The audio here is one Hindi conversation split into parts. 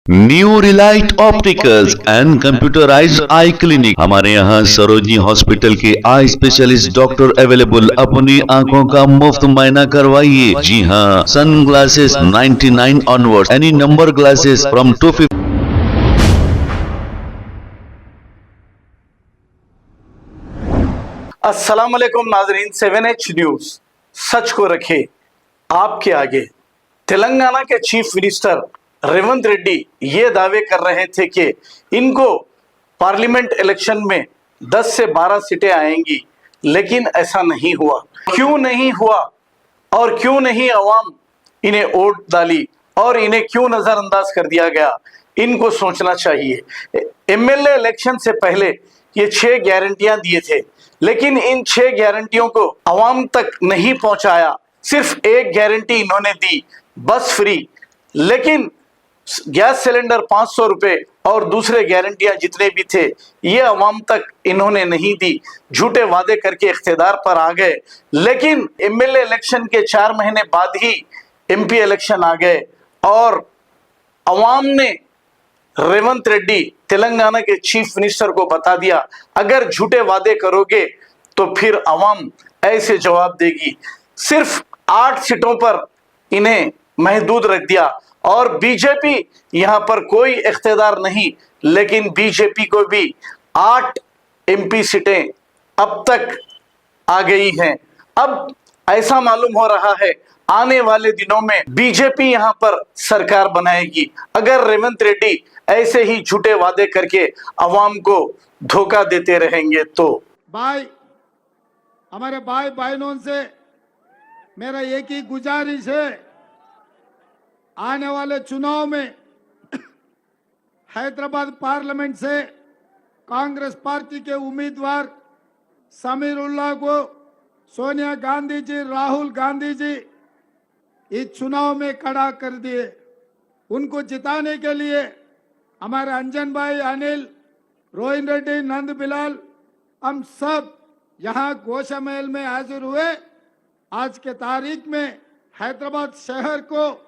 New Relight opticals and computerised I clinic. हमारे यहाँ सरोजनी हॉस्पिटल के आई स्पेशलिस्ट डॉक्टर अवेलेबल। अपनी आंखों का मुफ्त मुआयना करवाइए। जी हाँ, sunglasses 99 onward, any number glasses from 250। अस्सलाम वालेकुम नाजरीन, 7H न्यूज सच को रखे आपके आगे। तेलंगाना के चीफ मिनिस्टर रेवंत रेड्डी ये दावे कर रहे थे कि इनको पार्लियामेंट इलेक्शन में 10 से 12 सीटें आएंगी, लेकिन ऐसा नहीं हुआ। क्यों नहीं हुआ और क्यों नहीं अवाम इन्हें वोट डाली और इन्हें क्यों नजरअंदाज कर दिया गया, इनको सोचना चाहिए। एमएलए इलेक्शन से पहले ये 6 गारंटियां दिए थे, लेकिन इन 6 गारंटियों को अवाम तक नहीं पहुंचाया। सिर्फ एक गारंटी इन्होंने दी, बस फ्री, लेकिन गैस सिलेंडर 500 रुपए और दूसरे गारंटियां जितने भी थे ये अवाम तक इन्होंने नहीं दी। झूठे वादे करके इख्तियार पर आ गए, लेकिन एमएलए इलेक्शन के 4 महीने बाद ही एमपी इलेक्शन आ गए और अवाम ने रेवंत रेड्डी तेलंगाना के चीफ मिनिस्टर को बता दिया, अगर झूठे वादे करोगे तो फिर अवाम ऐसे जवाब देगी। सिर्फ 8 सीटों पर इन्हें महदूद रख दिया और बीजेपी यहां पर कोई इख्तियार नहीं, लेकिन बीजेपी को भी 8 एमपी सीटें अब तक आ गई हैं। अब ऐसा मालूम हो रहा है आने वाले दिनों में बीजेपी यहां पर सरकार बनाएगी, अगर रेवंत रेड्डी ऐसे ही झूठे वादे करके अवाम को धोखा देते रहेंगे तो। हमारे भाई बहनों से मेरा एक ही गुजारिश है, आने वाले चुनाव में हैदराबाद पार्लियामेंट से कांग्रेस पार्टी के उम्मीदवार समीरुल्लाह को सोनिया गांधी जी, राहुल गांधी जी इस चुनाव में खड़ा कर दिए। उनको जिताने के लिए हमारे अंजन भाई, अनिल, रोहिन रेड्डी, नंद बिलाल, हम सब यहाँ गोशा महल में हाजिर हुए। आज के तारीख में हैदराबाद शहर को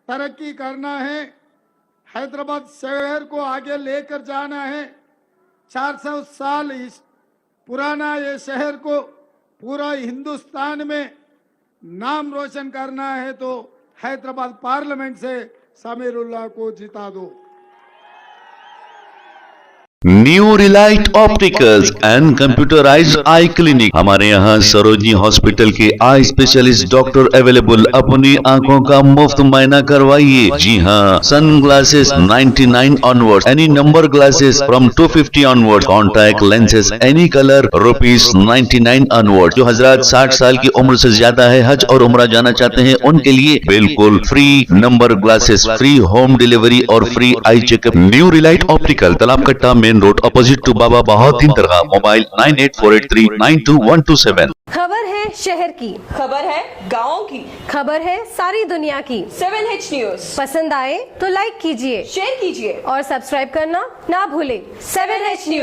तरक्की करना है, हैदराबाद शहर को आगे लेकर जाना है। 400 साल इस पुराना ये शहर को पूरा हिंदुस्तान में नाम रोशन करना है, तो हैदराबाद पार्लियामेंट से समीरुल्लाह को जिता दो। New Relight opticals and computerised I clinic. हमारे यहाँ सरोजनी हॉस्पिटल के आई स्पेशलिस्ट डॉक्टर अवेलेबल। अपनी आंखों का मुफ्त मुआयना करवाइए। जी हाँ, sunglasses 99 onward, any number glasses from 250 onward, contact lenses any colour ₹99 onward. जो हजरात 60 साल की उम्र से ज्यादा है, हज और उम्रा जाना चाहते हैं, उनके लिए बिल्कुल free number glasses, free home delivery और free eye checkup. New relight optical, Talab Katta, main road, opposite to Baba Bahauddin दरगाह। मोबाइल 9848392127। खबर है शहर की, खबर है गाँव की, खबर है सारी दुनिया की। 7H न्यूज पसंद आए तो लाइक कीजिए, शेयर कीजिए और सब्सक्राइब करना ना भूले। 7H news.